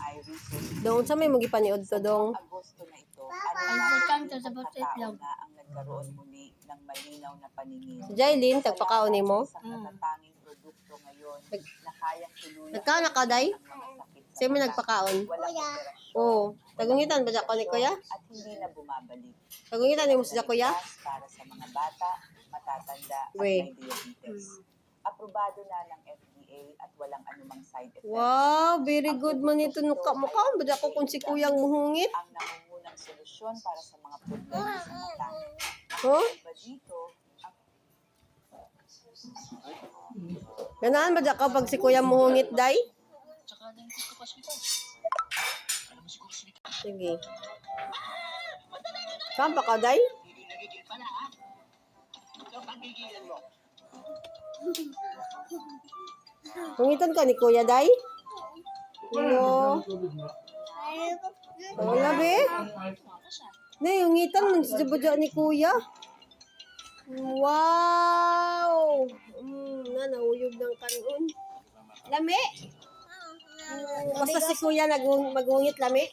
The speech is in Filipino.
my research. Doon sa may magipaniod to dong. Agosto na ito, Ang kanto sa bukit lang. na ang nagkaroon muli ng malinaw na paningin. Si Jailin, tagpakaon ni mo. Sa natatanging produkto ngayon na kayang tuluyan Nagkaon na ka, day? ang mga sakit sa Sa'yo may mata. nagpakaon? Walang operasyon, Oo. Tagungitan ba dyan ko ni kuya? at hindi na bumabalik. Tagungitan ni mo sa kuya? Para sa mga bata, matatanda at We. may diabetes. Aprobado na ng FDA at walang anumang side effects. Wow, very good man ito. Mukhaan ba dyan ko kung si kuyang muhungit? Ang nangungunang solusyon para sa mga problema sa mata. Huh? Iba dito, ang Ganaan ba dyan kapag si kuya muhungit, day? Sige. Kampa ka, day? Hungitan ka ni kuya, day? Hello? Wala, be? Nay, hungitan mo sa jabadya ni kuya. Wow! Nauyog ng kanon. Lami? Basta si kuya maghungit, lami?